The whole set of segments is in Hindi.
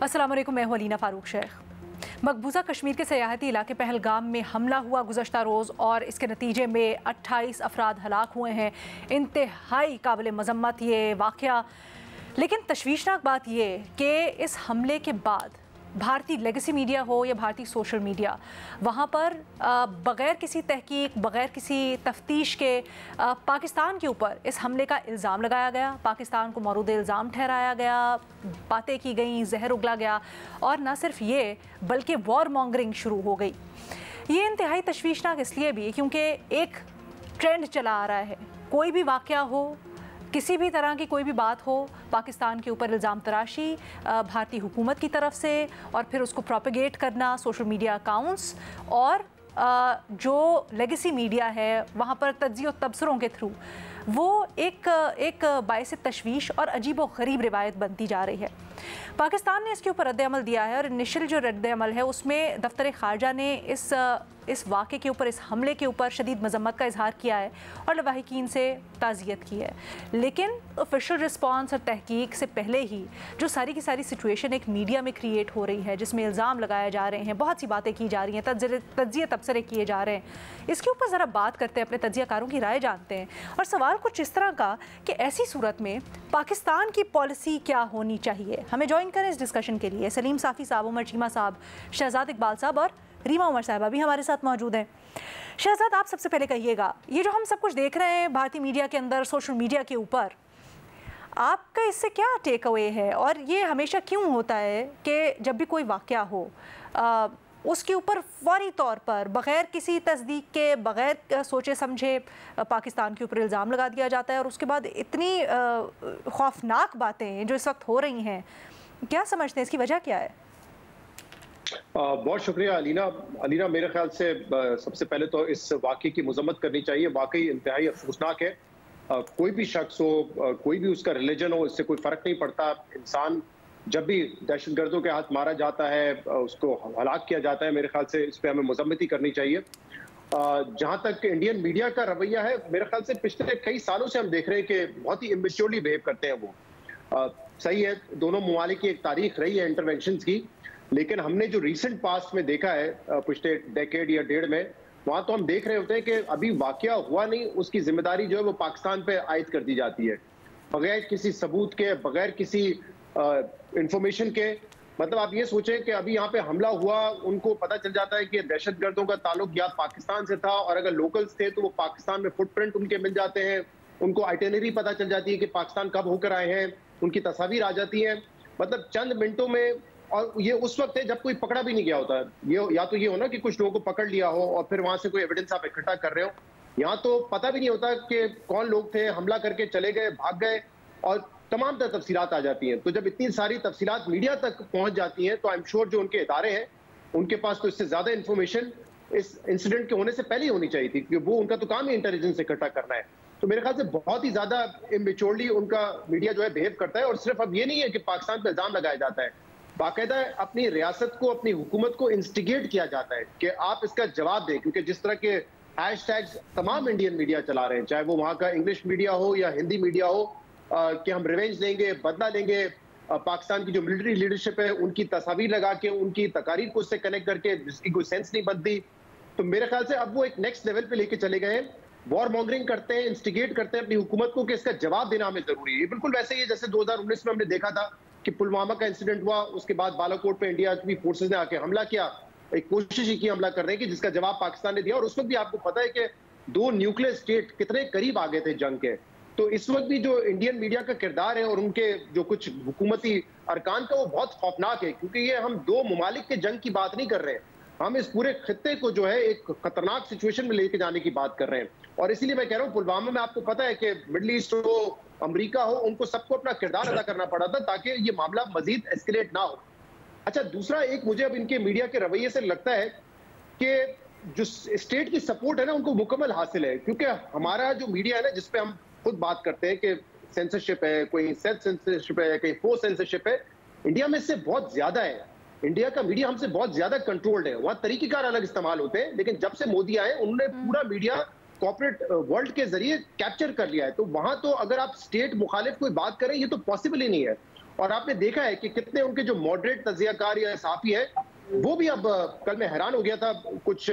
अस्सलाम वालेकुम, मैं हूं अलीना फारूक शेख। मकबूजा कश्मीर के सियाहती इलाके पहलगाम में हमला हुआ गुज़श्ता रोज़ और इसके नतीजे में 28 अफराद हलाक हुए हैं। इंतहाई काबिल मज़म्मत ये वाक़या, लेकिन तशवीशनाक बात ये कि इस हमले के बाद भारतीय लेगेसी मीडिया हो या भारतीय सोशल मीडिया, वहाँ पर बग़ैर किसी तहकीक, बग़ैर किसी तफ्तीश के पाकिस्तान के ऊपर इस हमले का इल्ज़ाम लगाया गया, पाकिस्तान को मौरूद इल्ज़ाम ठहराया गया, बातें की गई, जहर उगला गया और न सिर्फ ये बल्कि वॉर मॉन्गरिंग शुरू हो गई। ये इंतहाई तशवीशनाक इसलिए भी क्योंकि एक ट्रेंड चला आ रहा है, कोई भी वाक़या हो, किसी भी तरह की कोई भी बात हो, पाकिस्तान के ऊपर इल्ज़ाम तराशी भारतीय हुकूमत की तरफ से और फिर उसको प्रोपेगेट करना सोशल मीडिया अकाउंट्स और जो लेगेसी मीडिया है वहाँ पर तज्ज़िया और तबसरों के थ्रू वो एक बाइस तशवीश और अजीब व गरीब रिवायत बनती जा रही है। पाकिस्तान ने इसके ऊपर रद्द-ए-अमल दिया है और इनिशियल जो रद्द-ए-अमल है उसमें दफ्तर ख़ारजा ने इस वाक़े के ऊपर, इस हमले के ऊपर शदीद मज़म्मत का इजहार किया है और लवाहिकीन से ताज़ियत की है। लेकिन ऑफिशियल रिस्पांस और तहकीक से पहले ही जो सारी की सारी सिचुएशन एक मीडिया में क्रिएट हो रही है, जिसमें इल्ज़ाम लगाए जा रहे हैं, बहुत सी बातें की जा रही हैं, तज्ज़िया तबसरे किए जा रहे हैं, इसके ऊपर ज़रा बात करते हैं, अपने तज्ज़ियाकारों की राय जानते हैं। और सवाल कुछ इस तरह का कि ऐसी सूरत में पाकिस्तान की पॉलिसी क्या होनी चाहिए। हमें ज्वाइन करें इस डिस्कशन के लिए सलीम साफ़ी साहब, उमर चीमा साहब, शहजाद इकबाल साहब और रीमा उमर साहबा भी हमारे साथ मौजूद हैं। शहजाद, आप सबसे पहले कहिएगा, ये जो हम सब कुछ देख रहे हैं भारतीय मीडिया के अंदर, सोशल मीडिया के ऊपर, आपका इससे क्या टेक अवे है? और ये हमेशा क्यों होता है कि जब भी कोई वाक़या हो उसके ऊपर फौरी तौर पर बग़ैर किसी तस्दीक के, बग़ैर सोचे समझे पाकिस्तान के ऊपर इल्ज़ाम लगा दिया जाता है और उसके बाद इतनी खौफनाक बातें जो इस वक्त हो रही हैं, क्या समझते हैं, इसकी वजह क्या है? बहुत शुक्रिया अलीना, मेरे ख्याल से सबसे पहले तो इस वाक़े की मज़म्मत करनी चाहिए। वाकई इंतहाई अफसोसनाक है। कोई भी शख्स हो, कोई भी उसका रिलीजन हो, इससे कोई फ़र्क नहीं पड़ता। इंसान जब भी दहशतगर्दों के हाथ मारा जाता है, उसको हलाक किया जाता है, मेरे ख्याल से इस पर हमें मज़म्मत ही करनी चाहिए। जहाँ तक इंडियन मीडिया का रवैया है, मेरे ख्याल से पिछले कई सालों से हम देख रहे हैं कि बहुत ही इमेच्योरली बिहेव करते हैं वो। सही है, दोनों ममालिक की एक तारीख रही है इंटरवेंशंस की, लेकिन हमने जो रिसेंट पास्ट में देखा है पिछले डेकेड या डेढ़ में, वहां तो हम देख रहे होते हैं कि अभी वाकया हुआ नहीं, उसकी जिम्मेदारी जो है वो पाकिस्तान पे आयद कर दी जाती है, बगैर किसी सबूत के, बगैर किसी इंफॉर्मेशन के। मतलब आप ये सोचें कि अभी यहाँ पे हमला हुआ, उनको पता चल जाता है कि दहशतगर्दों का ताल्लुक या पाकिस्तान से था, और अगर लोकल्स थे तो वो पाकिस्तान में फुटप्रिंट उनके मिल जाते हैं, उनको आइटिनरी पता चल जाती है कि पाकिस्तान कब होकर आए हैं, उनकी तस्वीर आ जाती है, मतलब चंद मिनटों में। और ये उस वक्त है जब कोई पकड़ा भी नहीं गया होता। ये या तो ये हो ना कि कुछ लोगों को पकड़ लिया हो और फिर वहां से कोई एविडेंस आप इकट्ठा कर रहे हो, यहाँ तो पता भी नहीं होता कि कौन लोग थे, हमला करके चले गए, भाग गए, और तमाम तफसीलात आ जाती हैं। तो जब इतनी सारी तफसीलात मीडिया तक पहुंच जाती हैं तो आई एम श्योर जो उनके इदारे हैं उनके पास तो इससे ज्यादा इंफॉर्मेशन इस इंसिडेंट के होने से पहले ही होनी चाहिए थी, क्योंकि वो उनका तो काम ही इंटेलिजेंस इकट्ठा करना है। तो मेरे ख्याल से बहुत ही ज्यादा इमेच्योरली उनका मीडिया जो है बिहेव करता है। और सिर्फ अब ये नहीं है कि पाकिस्तान पर इल्जाम लगाया जाता है, बाकायदा अपनी रियासत को, अपनी हुकूमत को इंस्टिगेट किया जाता है कि आप इसका जवाब दें, क्योंकि जिस तरह के हैशटैग्स तमाम इंडियन मीडिया चला रहे हैं, चाहे वो वहाँ का इंग्लिश मीडिया हो या हिंदी मीडिया हो, कि हम रिवेंज लेंगे, बदला लेंगे, पाकिस्तान की जो मिलिट्री लीडरशिप है उनकी तस्वीर लगा के, उनकी तकारीर को उससे कनेक्ट करके, जिसकी कोई सेंस नहीं बनती। तो मेरे ख्याल से अब वो एक नेक्स्ट लेवल पे लेके चले गए हैं, वॉर मॉन्गरिंग करते हैं, इंस्टिगेट करते हैं अपनी हुकूमत को कि इसका जवाब देना हमें जरूरी है। ये बिल्कुल वैसे ही है जैसे 2019 में हमने देखा था कि पुलवामा का इंसिडेंट हुआ, उसके बाद बालाकोट पे इंडिया की फोर्सेज ने आके हमला किया, एक कोशिश ही की हमला करने की, जिसका जवाब पाकिस्तान ने दिया। और उस वक्त भी आपको पता है कि दो न्यूक्लियर स्टेट कितने करीब आ गए थे जंग के। तो इस वक्त भी जो इंडियन मीडिया का किरदार है और उनके जो कुछ हुकूमती अरकान का, वो बहुत खौफनाक है, क्योंकि ये हम दो ममालिक के जंग की बात नहीं कर रहे हैं, हम इस पूरे खित्ते को जो है एक खतरनाक सिचुएशन में लेके जाने की बात कर रहे हैं। और इसीलिए मैं कह रहा हूँ, पुलवामा में आपको पता है कि मिडल ईस्ट हो, अमेरिका हो, उनको सबको अपना किरदार अदा करना पड़ा था ताकि ये मामला मजीद एस्केलेट ना हो। अच्छा, दूसरा एक मुझे अब इनके मीडिया के रवैये से लगता है कि जो स्टेट की सपोर्ट है ना, उनको मुकम्मल हासिल है, क्योंकि हमारा जो मीडिया है ना, जिसपे हम खुद बात करते हैं कि सेंसरशिप है, कोई सेल्फ सेंसरशिप है, कहीं फोर्स सेंसरशिप है, इंडिया में इससे बहुत ज्यादा है। इंडिया का मीडिया हमसे बहुत ज्यादा कंट्रोल्ड है, वहाँ तरीकेकार अलग इस्तेमाल होते हैं, लेकिन जब से मोदी आए उन्होंने पूरा मीडिया कॉर्पोरेट वर्ल्ड के जरिए कैप्चर कर लिया है। तो वहां तो अगर आप स्टेट मुखालिफ कोई बात करें, ये तो पॉसिबल ही नहीं है। और आपने देखा है कि कितने उनके जो मॉडरेट तजियाकार या सहाफी है वो भी अब कल मैं हैरान हो गया था, कुछ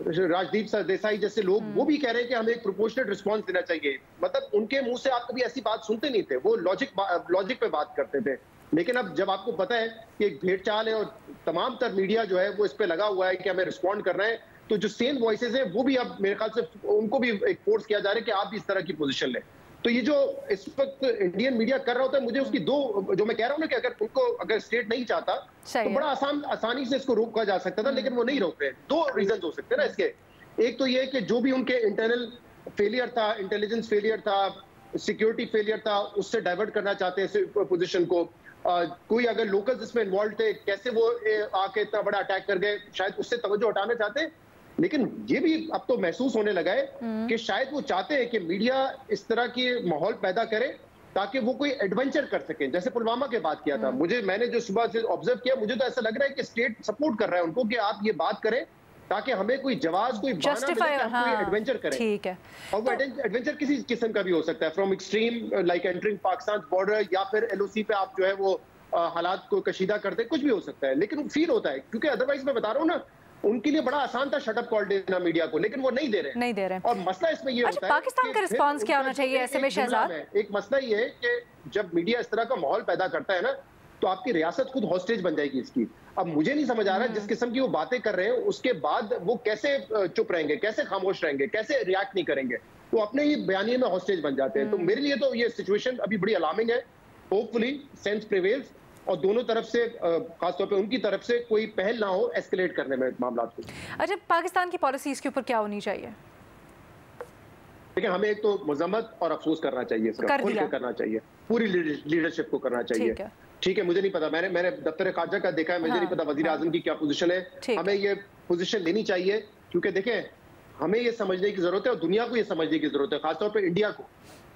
राजदीप सरदेसाई जैसे लोग वो भी कह रहे हैं कि हमें एक प्रोपोर्शनेट रिस्पांस देना चाहिए। मतलब उनके मुंह से आप कभी ऐसी बात सुनते नहीं थे, वो लॉजिक पे बात करते थे। लेकिन अब जब आपको पता है कि एक भेड़ चाल है और तमाम तर मीडिया जो है वो इस पे लगा हुआ है कि हमें रिस्पॉन्ड करना है, तो जो सेम वॉइसेस हैं वो भी अब मेरे ख्याल से उनको भी एक फोर्स किया जा रहा है कि आप भी इस तरह की पोजीशन लें। तो ये जो इस वक्त इंडियन मीडिया कर रहा होता है, मुझे उसकी दो, जो मैं कह रहा हूँ ना कि अगर स्टेट नहीं चाहता तो बड़ा आसानी से इसको रोका जा सकता था, लेकिन वो नहीं रोक रहे। दो रीजन हो सकते हैं ना इसके। एक तो ये कि जो भी उनके इंटरनल फेलियर था, इंटेलिजेंस फेलियर था, सिक्योरिटी फेलियर था, उससे डाइवर्ट करना चाहते हैं पोजीशन को। कोई अगर लोकल्स इसमें इन्वॉल्व थे, कैसे वो आके इतना बड़ा अटैक कर गए, शायद उससे तवज्जो हटाना चाहते हैं। लेकिन ये भी अब तो महसूस होने लगा है कि शायद वो चाहते हैं कि मीडिया इस तरह की माहौल पैदा करे ताकि वो कोई एडवेंचर कर सके, जैसे पुलवामा के बात किया था। मैंने जो सुबह से ऑब्जर्व किया, मुझे तो ऐसा लग रहा है कि स्टेट सपोर्ट कर रहा है उनको कि आप ये बात करें ताकि हमें कोई जवाब, कोई बहाना मिले कि हम कोई एडवेंचर करें। ठीक है। और वो एडवेंचर किसी किस्म का भी हो सकता है, from extreme like entering Pakistan border, या फिर LOC पे आप जो है वो हालात को कशीदा करते, कुछ भी हो सकता है। लेकिन फील होता है, क्योंकि अदरवाइज मैं बता रहा हूँ ना, उनके लिए बड़ा आसान था शटअप कॉल देना मीडिया को, लेकिन वो नहीं दे रहे। और मसला इसमें ये होता है पाकिस्तान का रिस्पांस क्या होना चाहिए ऐसे में शहजाद? एक मसला ये है कि जब मीडिया इस तरह का माहौल पैदा करता है ना, तो आपकी रियासत खुद हॉस्टेज बन जाएगी इसकी। अब मुझे नहीं समझ आ रहा जिस किस्म की वो बातें कर रहे हैं, उसके बाद वो कैसे चुप रहेंगे, कैसे खामोश रहेंगे, कैसे रिएक्ट नहीं करेंगे, तो अपने ही बयानिए में हॉस्टेज बन जाते हैं। तो मेरे लिए तो ये सिचुएशन अभी बड़ी अलार्मिंग है। होपफुली सेंस प्रिवेल्स और दोनों तरफ से, खासतौर पे उनकी तरफ से, कोई पहल ना हो एस्केलेट करने में मामला को। अच्छा, पाकिस्तान की पॉलिसी इसके ऊपर क्या होनी चाहिए? देखिए, हमें एक तो मजम्मत और अफसोस करना चाहिए, इसका करना चाहिए, पूरी लीडरशिप को करना चाहिए। ठीक है, मुझे नहीं पता, मैंने दफ्तर खारजा का देखा है, मुझे नहीं पता वजीर आजम की क्या पोजीशन है। हमें ये पोजीशन लेनी चाहिए, क्योंकि देखें, हमें ये समझने की जरूरत है और दुनिया को ये समझने की जरूरत है, खासतौर पर इंडिया को,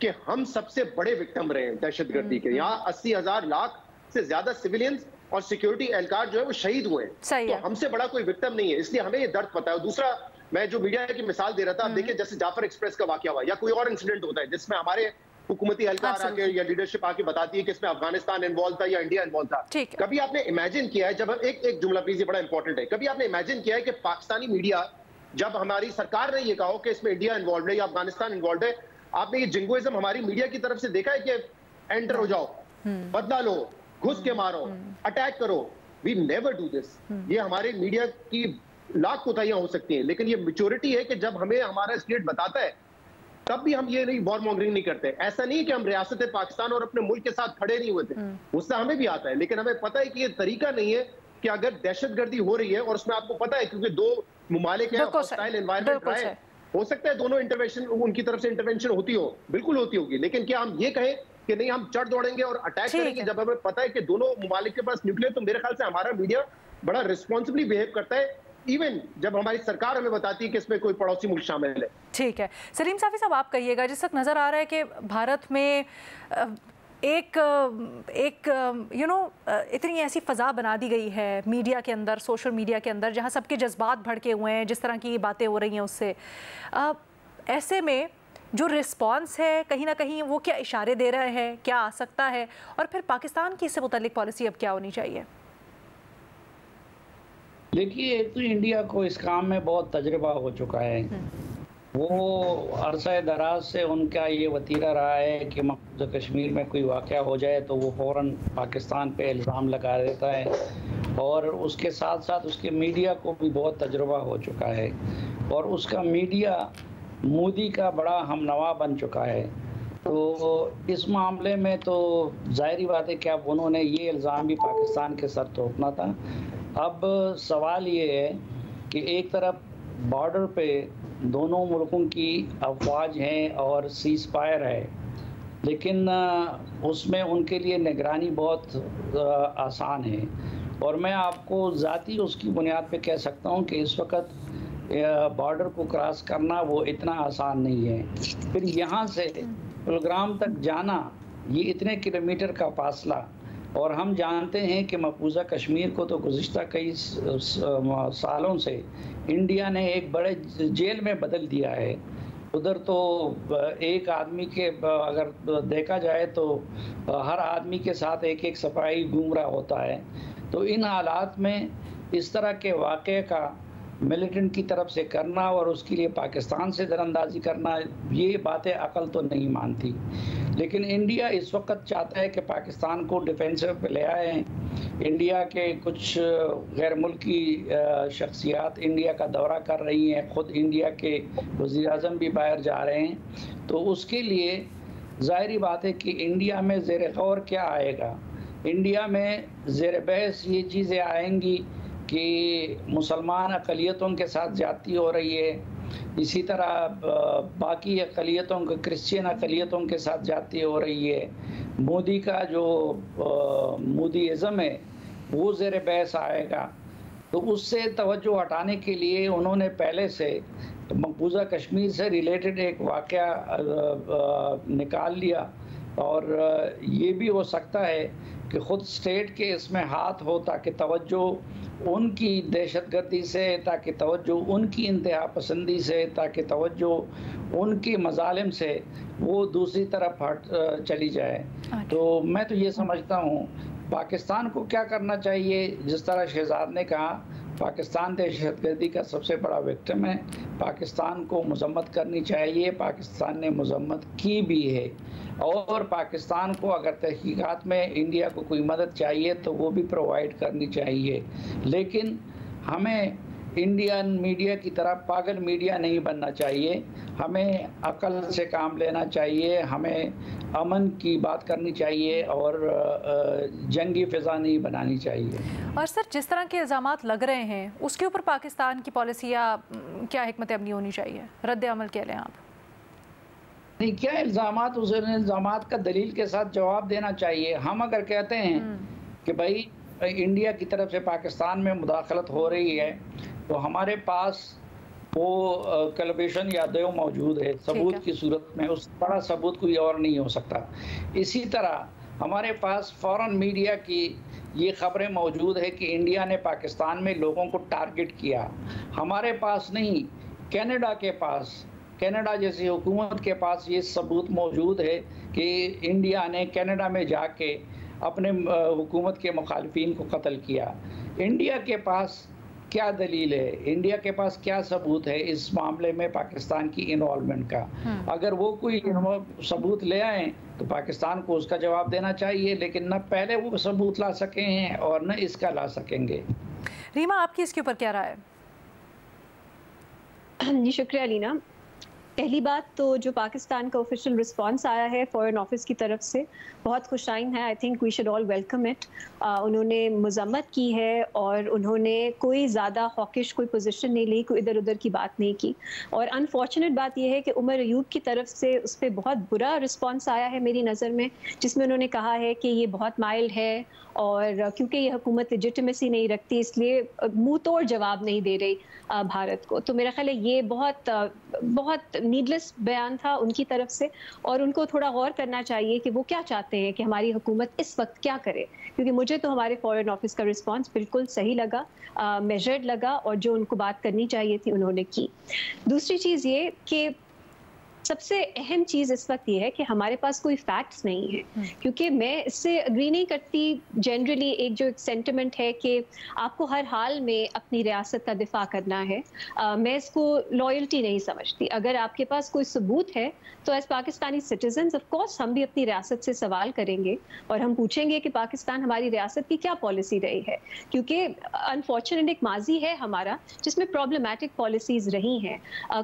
कि हम सबसे बड़े विक्टिम रहे हैं दहशतगर्दी के। यहाँ 80,000 लाख से ज्यादा सिविलियंस और सिक्योरिटी एहलकार जो है वो शहीद हुए हैं। तो हमसे बड़ा कोई विक्टिम नहीं है, इसलिए हमें ये दर्द पता है। और दूसरा, मैं जो मीडिया की मिसाल दे रहा था, देखिए जैसे जाफर एक्सप्रेस का वाकया हुआ या कोई और इंसिडेंट होता है जिसमें हमारे हुकूमती एहलकार आके या लीडरशिप आके बताती है कि इसमें अफगानिस्तान इन्वॉल्व था या इंडिया इन्वॉल्व था। कभी आपने इमेजिन किया है, जब हम एक जुमला प्लीज, ये बड़ा इंपॉर्टेंट है, कभी आपने इमेजिन किया है कि पाकिस्तानी मीडिया, जब हमारी सरकार ने ये कहा कि इसमें इंडिया इन्वॉल्व है या अफगानिस्तान इन्वॉल्व है, आपने ये जिंगोइज्म हमारी मीडिया की तरफ से देखा है कि एंटर हो जाओ, बदला लो, घुस के मारो, अटैक करो? We never do this. ये हमारे मीडिया की लाख कोताहियां हो सकती हैं, लेकिन ये मैच्योरिटी है कि जब हमें हमारा स्टेट बताता है तब भी हम ये नहीं वॉर मॉन्गरिंग नहीं करते। ऐसा नहीं कि हम रियासत पाकिस्तान और अपने मुल्क के साथ खड़े नहीं हुए थे, गुस्सा हमें भी आता है, लेकिन हमें पता है कि ये तरीका नहीं है कि अगर दहशतगर्दी हो रही है और उसमें आपको पता है, क्योंकि दो मुमालिक हैं, हॉस्टाइल एनवायरनमेंट रहा है, हो सकता है दोनों इंटरवेंशन, उनकी तरफ से इंटरवेंशन होती हो, बिल्कुल होती होगी, लेकिन क्या हम ये कहें कि नहीं हम चढ़ दौड़ेंगे और अटैक करेंगे जब हमें पता है कि दोनों मुमालिक के पास न्यूक्लियर? तो मेरे ख्याल से हमारा मीडिया बड़ा रिस्पॉन्सिबली बिहेव करता है, इवन जब हमारी सरकार हमें बताती है कि इसमें कोई पड़ोसी मुल्क शामिल है। ठीक है, सलीम साफी साहब, आप कहिएगा, जिस तक नजर आ रहा है कि भारत में इतनी ऐसी फ़ज़ा बना दी गई है मीडिया के अंदर, सोशल मीडिया के अंदर, जहाँ सबके जज्बात भड़के हुए हैं, जिस तरह की बातें हो रही हैं उससे, ऐसे में जो रिस्पॉन्स है कहीं ना कहीं वो क्या इशारे दे रहा है, क्या आ सकता है, और फिर पाकिस्तान की इससे मुताल्लिक पॉलिसी अब क्या होनी चाहिए? देखिए, एक तो इंडिया को इस काम में बहुत तजुर्बा हो चुका है। वो अरसा दराज से उनका ये वतीरा रहा है कि मकबूजा कश्मीर में कोई वाक़या हो जाए तो वो फ़ौरन पाकिस्तान पे इल्ज़ाम लगा देता है, और उसके साथ साथ उसके मीडिया को भी बहुत तजुर्बा हो चुका है, और उसका मीडिया मोदी का बड़ा हमनवा बन चुका है। तो इस मामले में तो ज़ाहिरी बात है कि अब उन्होंने ये इल्ज़ाम भी पाकिस्तान के सर थोपना था। अब सवाल ये है कि एक तरफ बॉर्डर पे दोनों मुल्कों की अफवाज हैं और सीज़ फायर है, लेकिन उसमें उनके लिए निगरानी बहुत आसान है, और मैं आपको ज़ाती उसकी बुनियाद पे कह सकता हूँ कि इस वक्त बॉर्डर को क्रॉस करना वो इतना आसान नहीं है। फिर यहाँ से कुलगाम तक जाना, ये इतने किलोमीटर का फासला, और हम जानते हैं कि मकबूजा कश्मीर को तो गुज़िश्ता कई सालों से इंडिया ने एक बड़े जेल में बदल दिया है। उधर तो एक आदमी के अगर देखा जाए तो हर आदमी के साथ एक एक सिपाही घूम रहा होता है। तो इन हालात में इस तरह के वाक़े का मिलिटेंट की तरफ से करना और उसके लिए पाकिस्तान से दरअंदाजी करना, ये बातें अकल तो नहीं मानती। लेकिन इंडिया इस वक्त चाहता है कि पाकिस्तान को डिफेंसिव पे ले आए। इंडिया के कुछ गैर मुल्की शख्सियात इंडिया का दौरा कर रही हैं, ख़ुद इंडिया के वज़ीर-ए-आज़म भी बाहर जा रहे हैं। तो उसके लिए ज़ाहिरी बात है कि इंडिया में ज़ेर गौर क्या आएगा। इंडिया में ज़ेर बहस ये चीज़ें आएंगी कि मुसलमान अक़लियतों के साथ ज़्यादती हो रही है, इसी तरह बाकी अक़लियतों के क्रिश्चियन अक़लियतों के साथ ज़्यादती हो रही है। मोदी का जो मोदीइज़्म है वो ज़ेर बहस आएगा। तो उससे तवज्जो हटाने के लिए उन्होंने पहले से मकबूजा कश्मीर से रिलेटेड एक वाक़या निकाल लिया। और ये भी हो सकता है कि ख़ुद स्टेट के इसमें हाथ हो ताकि तवज्जो उनकी दहशतगर्दी से, ताकि तवज्जो उनकी इंतहा पसंदी से, ताकि तवज्जो उनकी मज़ालिम से वो दूसरी तरफ हट चली जाए। तो मैं तो ये समझता हूँ पाकिस्तान को क्या करना चाहिए, जिस तरह शहजाद ने कहा, पाकिस्तान दहशतगर्दी का सबसे बड़ा विक्टिम है। पाकिस्तान को मजम्मत करनी चाहिए, पाकिस्तान ने मजम्मत की भी है। और पाकिस्तान को अगर तहकीकात में इंडिया को कोई मदद चाहिए तो वो भी प्रोवाइड करनी चाहिए। लेकिन हमें इंडियन मीडिया की तरह पागल मीडिया नहीं बनना चाहिए। हमें अकल से काम लेना चाहिए, हमें अमन की बात करनी चाहिए और जंगी फ़िज़ा नहीं बनानी चाहिए। और सर, जिस तरह के इल्ज़ामात लग रहे हैं उसके ऊपर पाकिस्तान की पॉलिसी या क्या हिकमत अमली होनी चाहिए, रद्द अमल क्या लें आप? नहीं, क्या इल्ज़ामात, उस इल्ज़ामात का दलील के साथ जवाब देना चाहिए। हम अगर कहते हैं कि भाई इंडिया की तरफ से पाकिस्तान में मुदाखलत हो रही है तो हमारे पास वो कलबेशन या देव मौजूद है सबूत की सूरत में, उस बड़ा सबूत कोई और नहीं हो सकता। इसी तरह हमारे पास फ़ौरन मीडिया की ये ख़बरें मौजूद है कि इंडिया ने पाकिस्तान में लोगों को टारगेट किया। हमारे पास नहीं, कनाडा के पास, कनाडा जैसी हुकूमत के पास ये सबूत मौजूद है कि इंडिया ने कनाडा में जाके अपने हुकूमत के मुखालिफिन को कत्ल किया। इंडिया के पास क्या दलील है, इंडिया के पास क्या सबूत है इस मामले में पाकिस्तान की इन्वॉल्वमेंट का? अगर वो कोई सबूत ले आए तो पाकिस्तान को उसका जवाब देना चाहिए, लेकिन न पहले वो सबूत ला सके हैं और न इसका ला सकेंगे। रीमा, आपकी इसके ऊपर क्या राय है? जी शुक्रिया लीना। पहली बात तो जो पाकिस्तान का ऑफिशियल रिस्पांस आया है फॉरेन ऑफिस की तरफ से बहुत खुशाइन है। I think we should all welcome it. उन्होंने मजम्मत की है और उन्होंने कोई ज़्यादा हॉकिश कोई पोजीशन नहीं ली, कोई इधर उधर की बात नहीं की। और अनफॉर्चुनेट बात यह है कि उमर अयूब की तरफ से उस पर बहुत बुरा रिस्पांस आया है मेरी नज़र में, जिसमें उन्होंने कहा है कि ये बहुत माइल्ड है और क्योंकि ये हुकूमत लेजिटिमेसी नहीं रखती इसलिए मुंह तोड़ जवाब नहीं दे रही भारत को। तो मेरा ख्याल है ये बहुत नीडलेस बयान था उनकी तरफ से और उनको थोड़ा गौर करना चाहिए कि वो क्या चाहते हैं कि हमारी हुकूमत इस वक्त क्या करे। क्योंकि मुझे तो हमारे फॉरेन ऑफिस का रिस्पांस बिल्कुल सही लगा, मेजर्ड लगा और जो उनको बात करनी चाहिए थी उन्होंने की। दूसरी चीज़ ये कि सबसे अहम चीज़ इस वक्त ये है कि हमारे पास कोई फैक्ट्स नहीं है, क्योंकि मैं इससे अग्री नहीं करती। जनरली एक जो सेंटिमेंट है कि आपको हर हाल में अपनी रियासत का दिफा करना है, मैं इसको लॉयल्टी नहीं समझती। अगर आपके पास कोई सबूत है तो as Pakistani citizens of course हम भी अपनी रियासत से सवाल करेंगे और हम पूछेंगे कि पाकिस्तान हमारी रियासत की क्या पॉलिसी रही है, क्योंकि अनफॉर्चुनेट एक माजी है हमारा जिसमें प्रॉब्लमैटिक पॉलिसीज रही हैं।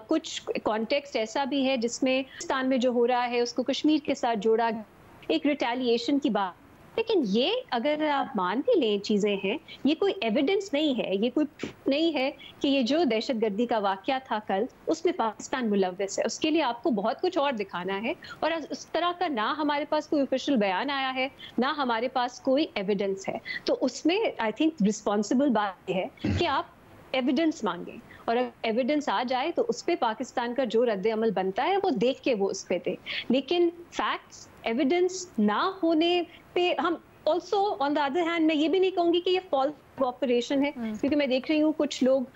कुछ कॉन्टेक्स्ट ऐसा भी है जिसमें पाकिस्तान में जो हो रहा है उसको कश्मीर के साथ जोड़ा, एक रिटेलिएशन की बात। लेकिन ये अगर आप मान भी लें चीज़ें हैं, ये कोई एविडेंस नहीं है, ये कोई प्रूफ नहीं है कि ये जो दहशतगर्दी का वाकया था कल उसमें पाकिस्तान मुलव्वस है। उसके लिए आपको बहुत कुछ और दिखाना है और उस तरह का ना हमारे पास कोई ऑफिशियल बयान आया है ना हमारे पास कोई एविडेंस है। तो उसमें आई थिंक रिस्पॉन्सिबल बात है कि आप एविडेंस मांगे और अगर एविडेंस आ जाए तो उस पर पाकिस्तान का जो रद्द अमल बनता है वो देख के वो उस पर दे। लेकिन फैक्ट्स एविडेंस ना होने पे हम also on the other hand मैं ये भी नहीं कहूँगी कि ये फॉल्स ऑपरेशन है, क्योंकि मैं देख रही हूँ कुछ लोग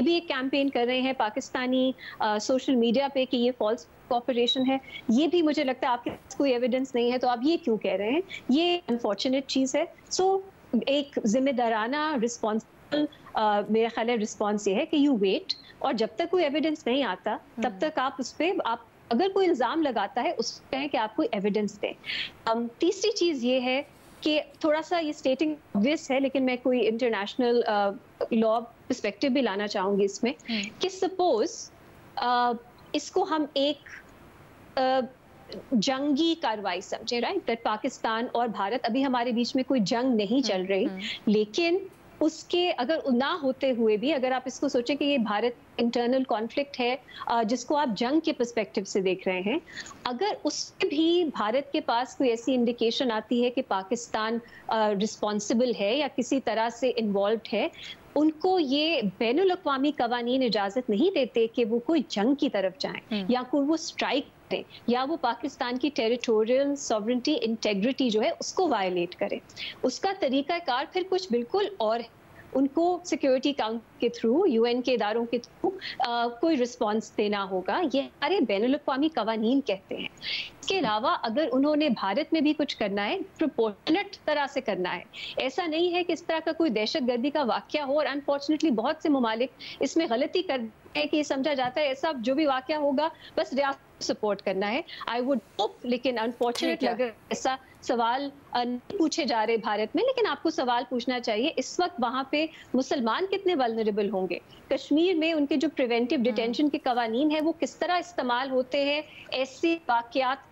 भी एक कैंपेन कर रहे हैं पाकिस्तानी सोशल मीडिया पे कि ये फॉल्स ऑपरेशन है। ये भी मुझे लगता है आपके पास कोई एविडेंस नहीं है तो आप ये क्यों कह रहे हैं, ये अनफॉर्चुनेट चीज़ है। सो एक जिम्मेदाराना रिस्पॉन्सिबल मेरा ख्याल है रिस्पॉन्स ये है कि यू वेट, और जब तक कोई एविडेंस नहीं आता तब तक आप उस पर आप अगर कोई इल्ज़ाम लगाता है उस कहें कि आप कोई एविडेंस दें। तीसरी चीज़ ये है कि थोड़ा सा ये स्टेटिंग ऑब्वियस है, लेकिन मैं कोई इंटरनेशनल लॉ पर्सपेक्टिव भी लाना चाहूँगी इसमें कि सपोज इसको हम एक जंगी कार्रवाई समझे, राइट, दैट पाकिस्तान और भारत, अभी हमारे बीच में कोई जंग नहीं चल रही, लेकिन उसके अगर ना होते हुए भी अगर आप इसको सोचें कि ये भारत इंटरनल कॉन्फ्लिक्ट है जिसको आप जंग के पर्सपेक्टिव से देख रहे हैं, अगर उसमें भी भारत के पास कोई ऐसी इंडिकेशन आती है कि पाकिस्तान रिस्पॉन्सिबल है या किसी तरह से इन्वॉल्व है, उनको ये बैनुल अक़वामी कवानीन इजाज़त नहीं देते कि वो कोई जंग की तरफ जाएं या कोई वो स्ट्राइक करें या वो पाकिस्तान की टेरिटोरियल सॉवरेनिटी इंटेग्रिटी जो है उसको वायलेट करें। उसका तरीकाकार फिर कुछ बिल्कुल और, उनको सिक्योरिटी काउंसिल के थ्रू, यूएन के इदारों के थ्रू कोई रिस्पांस देना होगा, ये हमारे बैनुल अक़वामी कवानीन कहते हैं। इसके अलावा अगर उन्होंने भारत में भी कुछ करना है, प्रोपोर्शनेट तरह से करना है, ऐसा नहीं है कि इस तरह का कोई दहशतगर्दी का वाकया हो, और अनफॉर्चुनेटली बहुत से ममालिक इसमें गलती कर है कि समझा जाता है ऐसा जो भी वाकया होगा बस रियासत सपोर्ट करना है। आई वुड होप, लेकिन अनफॉर्चुनेटली अगर ऐसा सवाल नहीं पूछे जा रहे भारत में, लेकिन आपको सवाल पूछना चाहिए इस वक्त वहाँ पे मुसलमान कितने वल्नरेबल होंगे, कश्मीर में उनके जो प्रिवेंटिव डिटेंशन के कवानीन है वो किस तरह इस्तेमाल होते हैं ऐसे वाकयात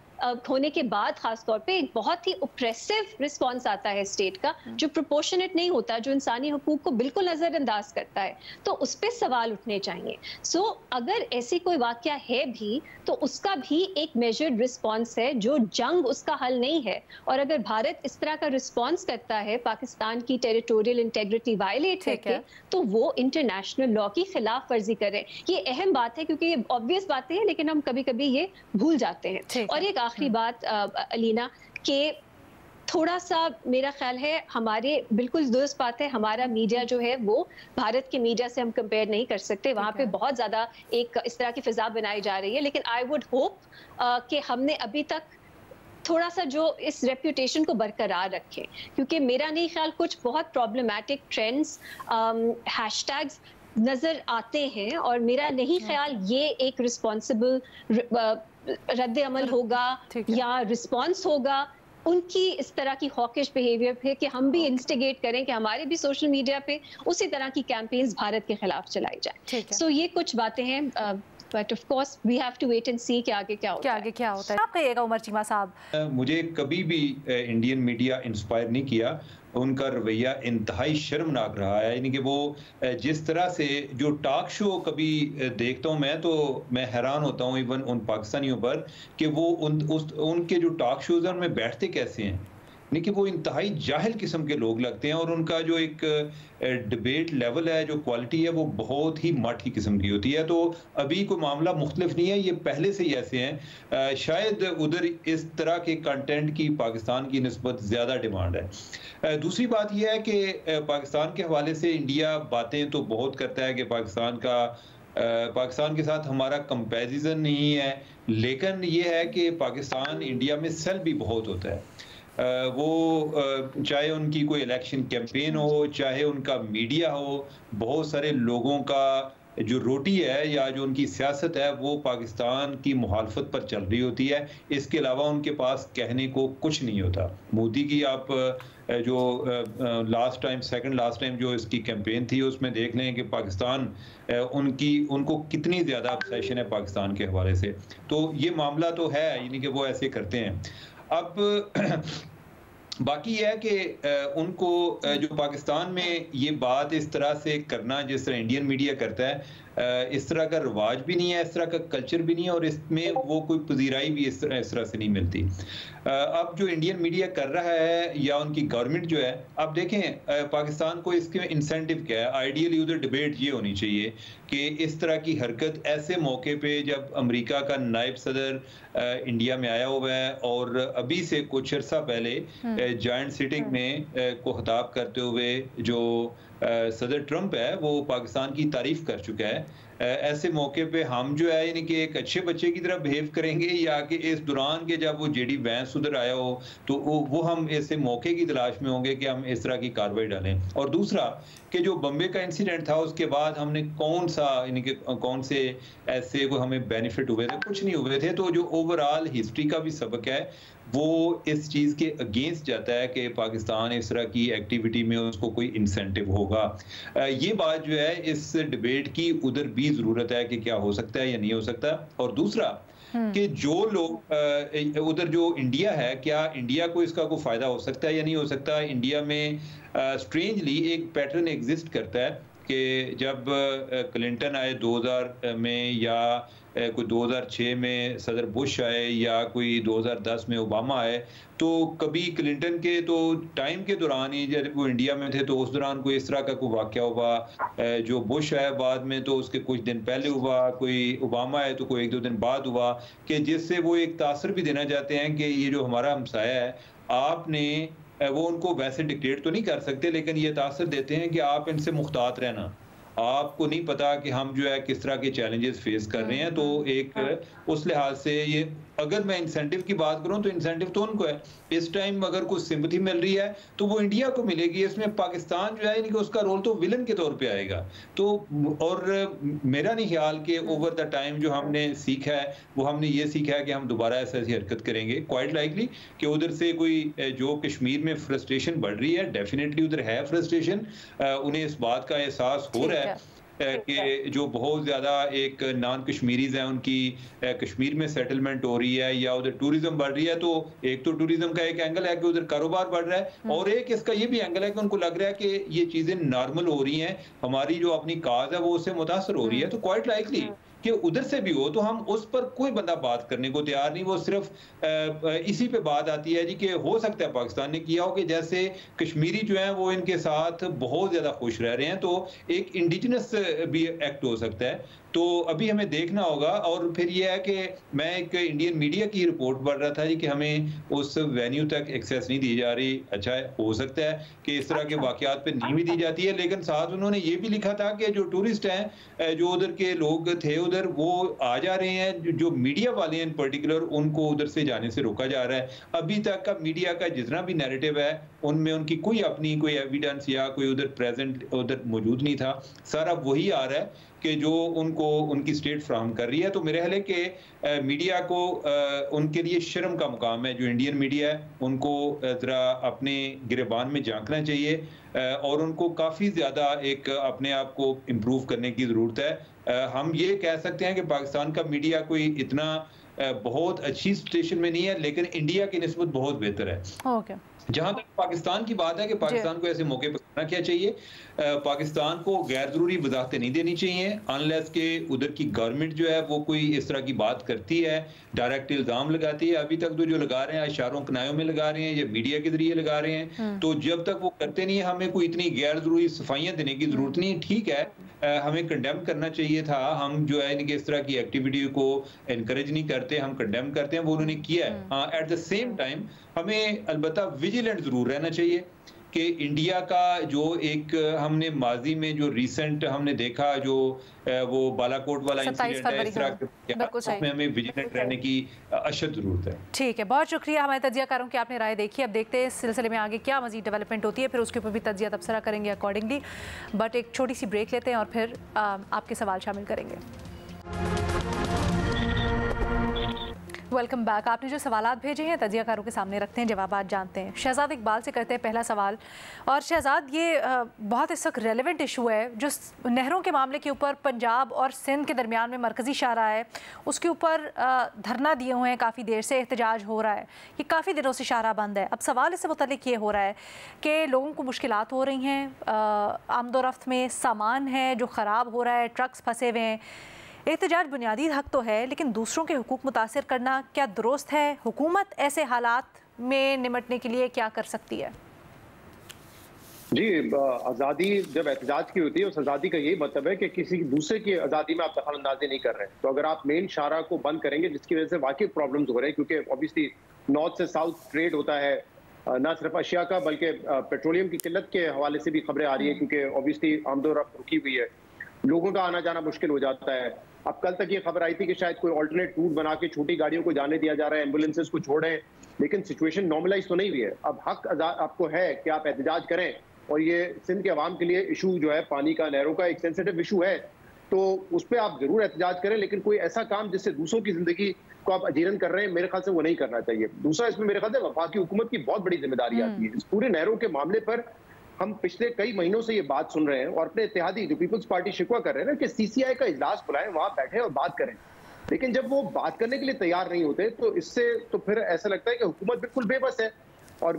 होने के बाद, खासतौर पे एक बहुत ही ओप्रेसिव रिस्पॉन्स आता है स्टेट का जो प्रोपोर्शनेट नहीं होता, जो इंसानी हुकूक को बिल्कुल नजरअंदाज करता है, तो उस पर सवाल उठने चाहिए। सो अगर ऐसी कोई वाकया है भी तो उसका भी एक मेजर्ड रिस्पॉन्स है, जो जंग उसका हल नहीं है। और अगर भारत इस तरह का रिस्पॉन्स करता है पाकिस्तान की टेरिटोरियल इंटेग्रिटी वायलेट करके, तो वो इंटरनेशनल लॉ की खिलाफ वर्जी करे। ये अहम बात है क्योंकि ये ऑब्वियस बातें हैं लेकिन हम कभी कभी ये भूल जाते हैं। और एक आखिरी बात अलीना, के थोड़ा सा मेरा ख्याल है हमारे, बिल्कुल दुरुस्त बात है, हमारा मीडिया जो है वो भारत के मीडिया से हम कंपेयर नहीं कर सकते, वहाँ पे बहुत ज़्यादा एक इस तरह की फिजा बनाई जा रही है। लेकिन आई वुड होप कि हमने अभी तक थोड़ा सा जो इस रेप्यूटेशन को बरकरार रखें, क्योंकि मेरा नहीं ख्याल कुछ बहुत प्रॉब्लमेटिक ट्रेंड्स, हैशटैग्स नज़र आते हैं, और मेरा नहीं ख्याल ये एक रिस्पॉन्सिबल रद्द अमल होगा या रिस्पॉन्स होगा उनकी इस तरह की हॉकिश बिहेवियर पे कि हम भी इंस्टिगेट करें कि हमारे भी सोशल मीडिया पे उसी तरह की कैंपेन्स भारत के खिलाफ चलाई जाए। सो ये कुछ बातें हैं, but of course we have to wait and see कि आगे क्या होता है। आगे क्या होता है आप कहिएगा उमर चीमा साहब। मुझे कभी भी इंडियन मीडिया इंस्पायर नहीं किया, उनका रवैया इंतहाई शर्मनाक रहा है। यानी कि वो जिस तरह से जो टॉक शो कभी देखता हूँ मैं, तो मैं हैरान होता हूँ इवन उन पाकिस्तानियों पर कि वो उनके जो टॉक शोज हैं उनमें बैठते कैसे हैं। यानी कि वो इंतहाई जाहिल किस्म के लोग लगते हैं, और उनका जो एक डिबेट लेवल है, जो क्वालिटी है, वो बहुत ही माठी किस्म की होती है। तो अभी कोई मामला मुख्तलिफ नहीं है, ये पहले से ही ऐसे हैं। शायद उधर इस तरह के कंटेंट की पाकिस्तान की निस्बत ज़्यादा डिमांड है। दूसरी बात यह है कि पाकिस्तान के हवाले से इंडिया बातें तो बहुत करता है कि पाकिस्तान के साथ हमारा कंपैरिजन नहीं है, लेकिन ये है कि पाकिस्तान इंडिया में सेल भी बहुत होता है। वो चाहे उनकी कोई इलेक्शन कैंपेन हो, चाहे उनका मीडिया हो, बहुत सारे लोगों का जो रोटी है या जो उनकी सियासत है वो पाकिस्तान की मुखालफत पर चल रही होती है। इसके अलावा उनके पास कहने को कुछ नहीं होता। मोदी की आप जो सेकंड लास्ट टाइम जो इसकी कैंपेन थी उसमें देख लें कि पाकिस्तान उनको कितनी ज़्यादा ऑब्सेशन है पाकिस्तान के हवाले से। तो ये मामला तो है, यानी कि वो ऐसे करते हैं। अब बाकी यह है कि उनको जो पाकिस्तान में ये बात इस तरह से करना जिस तरह इंडियन मीडिया करता है, इस तरह का रिवाज भी नहीं है, इस तरह का कल्चर भी नहीं है, और इसमें वो कोई पजीराई भी इस तरह से नहीं मिलती। अब जो इंडियन मीडिया कर रहा है या उनकी गवर्नमेंट जो है, आप देखें पाकिस्तान को इसके इंसेंटिव क्या है। आइडियली उधर डिबेट ये होनी चाहिए कि इस तरह की हरकत ऐसे मौके पे जब अमेरिका का नायब सदर इंडिया में आया हुआ है, और अभी से कुछ अर्सा पहले जॉइंट सिटिंग में को खिताब करते हुए जो सदर ट्रंप है वो पाकिस्तान की तारीफ कर चुका है। ऐसे मौके पे हम जो है यानी कि एक अच्छे बच्चे की तरह बिहेव करेंगे, या कि इस दौरान के जब वो जेडी वैंस उधर आया हो तो वो हम ऐसे मौके की तलाश में होंगे कि हम इस तरह की कार्रवाई डालें। और दूसरा कि जो बम्बे का इंसिडेंट था उसके बाद हमने कौन से ऐसे को हमें बेनिफिट हुए थे, कुछ नहीं हुए थे। तो जो ओवरऑल हिस्ट्री का भी सबक है वो इस चीज़ के अगेंस्ट जाता है कि पाकिस्तान इस तरह की एक्टिविटी में उसको कोई इंसेंटिव होगा। ये बात जो है इस डिबेट की उधर भी ज़रूरत है कि क्या हो सकता है या नहीं हो सकता। और दूसरा कि जो लोग उधर जो इंडिया है, क्या इंडिया को इसका कोई फ़ायदा हो सकता है या नहीं हो सकता। इंडिया में स्ट्रेंजली एक पैटर्न एग्जिस्ट करता है कि जब क्लिंटन आए 2000 में, या कोई 2006 में सदर बुश आए, या कोई 2010 में ओबामा आए, तो कभी क्लिंटन के तो टाइम के दौरान ही जब वो इंडिया में थे तो उस दौरान कोई इस तरह का कोई वाक़या हुआ। जो बुश आया बाद में तो उसके कुछ दिन पहले हुआ, कोई ओबामा आए तो कोई 1-2 दिन बाद हुआ, कि जिससे वो एक तासर भी देना चाहते हैं कि ये जो हमारा हमसाया है, आपने वो उनको वैसे डिक्टेट तो नहीं कर सकते, लेकिन ये तासर देते हैं कि आप इनसे मुख्तात रहना, आपको नहीं पता कि हम जो है किस तरह के चैलेंजेस फेस कर रहे हैं। तो एक उस लिहाज से ये, अगर मैं इंसेंटिव की बात करूं तो इंसेंटिव तो उनको है। इस टाइम अगर कुछ सिंपैथी मिल रही है तो वो इंडिया को मिलेगी। इसमें पाकिस्तान जो है यानी कि उसका रोल तो विलन के तौर पे आएगा। तो और मेरा नहीं ख्याल कि ओवर द टाइम जो हमने सीखा है वो हमने ये सीखा है कि हम दोबारा ऐसी हरकत करेंगे। क्वाइट लाइकली कि उधर से कोई जो कश्मीर में फ्रस्ट्रेशन बढ़ रही है, डेफिनेटली उधर है फ्रस्ट्रेशन, उन्हें इस बात का एहसास हो रहा है कि जो बहुत ज़्यादा एक नॉन कश्मीरीज हैं उनकी कश्मीर में सेटलमेंट हो रही है, या उधर टूरिज्म बढ़ रही है। तो एक तो टूरिज्म का एक एंगल है कि उधर कारोबार बढ़ रहा है, और एक इसका ये भी एंगल है कि उनको लग रहा है कि ये चीज़ें नॉर्मल हो रही हैं, हमारी जो अपनी काज है वो उससे मुतासर हो रही है। तो क्वाइट लाइकली कि उधर से भी हो तो हम उस पर कोई बंदा बात करने को तैयार नहीं। वो सिर्फ इसी पे बात आती है जी कि हो सकता है पाकिस्तान ने किया हो कि जैसे कश्मीरी जो है वो इनके साथ बहुत ज़्यादा खुश रह रहे हैं, तो एक इंडिजिनस भी एक्ट हो सकता है। तो अभी हमें देखना होगा। और फिर ये है कि मैं एक इंडियन मीडिया की रिपोर्ट पढ़ रहा था जी कि हमें उस वेन्यू तक एक्सेस नहीं दी जा रही। अच्छा, हो सकता है कि इस तरह के वाकयात पे नहीं भी दी जाती है, लेकिन साथ उन्होंने ये भी लिखा था कि जो टूरिस्ट हैं, जो उधर के लोग थे उधर, वो आ जा रहे हैं। जो मीडिया वाले हैं इन पर्टिकुलर, उनको उधर से जाने से रोका जा रहा है। अभी तक का मीडिया का जितना भी नैरेटिव है उनमें उनकी कोई अपनी कोई एविडेंस या कोई उधर प्रेजेंट उधर मौजूद नहीं था। सारा वही आ रहा है कि जो उनको उनकी स्टेट फ्राहम कर रही है। तो मेरे ख्याल है कि मीडिया को उनके लिए शर्म का मुकाम है। जो इंडियन मीडिया है उनको ज़रा अपने गिरबान में झांकना चाहिए और उनको काफ़ी ज़्यादा एक अपने आप को इम्प्रूव करने की ज़रूरत है। हम ये कह सकते हैं कि पाकिस्तान का मीडिया कोई इतना बहुत अच्छी सिचुएशन में नहीं है, लेकिन इंडिया की निस्बत बहुत बेहतर है। जहां तक पाकिस्तान की बात है कि पाकिस्तान को ऐसे मौके पर करना क्या चाहिए, पाकिस्तान को गैर जरूरी वजाहतें नहीं देनी चाहिए अनलेस के उधर की गवर्नमेंट जो है वो कोई इस तरह की बात करती है, डायरेक्ट इल्जाम लगाती है। अभी तक तो जो लगा रहे हैं इशारों कनायों में लगा रहे हैं या मीडिया के जरिए लगा रहे हैं। तो जब तक वो करते नहीं है हमें कोई इतनी गैर जरूरी सफाइयां देने की जरूरत नहीं। ठीक है, हमें कंडेम करना चाहिए था। हम जो है इस तरह की एक्टिविटी को इनकरेज नहीं करते, हम कंडेम करते हैं, वो उन्होंने किया है। हाँ, एट द सेम टाइम हमें अलबत्ता विजिलेंट जरूर रहना चाहिए कि इंडिया का जो एक हमने माजी में जो रिसेंट हमने देखा जो वो बालाकोट वाला इंसिडेंट है, इस तरह के उसमें हमें विजिलेंट रहने की अशद जरूरत है। ठीक है, बहुत शुक्रिया हमारे तजियाकारों की आपने राय देखी। अब देखते हैं इस सिलसिले में आगे क्या मजीद डेवलपमेंट होती है, फिर उसके ऊपर भी तजिया तबसरा करेंगे अकॉर्डिंगली। बट एक छोटी सी ब्रेक लेते हैं और फिर आपके सवाल शामिल करेंगे। Welcome back. आपने जो सवालात भेजे हैं तजियाकारों के सामने रखते हैं, जवाबात जानते हैं। शहजाद इकबाल से करते हैं पहला सवाल। और शहजाद, ये बहुत इस वक्त रेलेवेंट इशू है जो नहरों के मामले के ऊपर पंजाब और सिंध के दरमियान में मरकज़ी शाहरा है, उसके ऊपर धरना दिए हुए हैं, काफ़ी देर से एहतजाज हो रहा है, ये काफ़ी दिनों से शाहरा बंद है। अब सवाल इससे मुतल्लिक ये हो रहा है कि लोगों को मुश्किलात हो रही हैं, आमदोरफ्त में सामान है जो ख़राब हो रहा है, ट्रक्स फंसे हुए हैं। एहतजाज बुनियादी हक तो है, लेकिन दूसरों के हुकूक मुतासिर करना क्या दुरुस्त है? हुकूमत ऐसे हालात में निपटने के लिए क्या कर सकती है? जी, आज़ादी जब एहतजाज की होती है उस आज़ादी का यही मतलब है कि किसी दूसरे की आज़ादी में आप दखल अंदाजी नहीं कर रहे। तो अगर आप मेन शाहरा को बंद करेंगे जिसकी वजह से वाकई प्रॉब्लम्स हो रहे हैं, क्योंकि ऑब्वियसली नॉर्थ से साउथ ट्रेड होता है, ना सिर्फ अशिया का बल्कि पेट्रोलियम की किल्लत के हवाले से भी खबरें आ रही है, क्योंकि ऑब्वियसली आमदोरफ्त रुकी हुई है, लोगों का आना जाना मुश्किल हो जाता है। अब कल तक ये खबर आई थी कि शायद कोई ऑल्टरनेट रूट बना के छोटी गाड़ियों को जाने दिया जा रहा है, एम्बुलेंसेज को छोड़ें, लेकिन सिचुएशन नॉर्मलाइज तो नहीं हुई है। अब हक आपको है कि आप एहतजाज करें, और ये सिंध के अवाम के लिए इशू जो है पानी का, नहरों का एक सेंसिटिव इशू है, तो उस पर आप जरूर एहतजाज करें, लेकिन कोई ऐसा काम जिससे दूसरों की जिंदगी को आप अजीरन कर रहे हैं, मेरे ख्याल से वो नहीं करना चाहिए। दूसरा, इसमें मेरे ख्याल से वफाकी हुकूमत की बहुत बड़ी जिम्मेदारी आती है। इस पूरे नहरों के मामले पर हम पिछले कई महीनों से ये बात सुन रहे हैं, और अपने इत्तेहादी जो पीपल्स पार्टी शिकवा कर रहे हैं ना कि सीसीआई का इजलास बुलाएं, वहां बैठे और बात करें, लेकिन जब वो बात करने के लिए तैयार नहीं होते तो इससे तो फिर ऐसा लगता है कि हुकूमत बिल्कुल बेबस है। और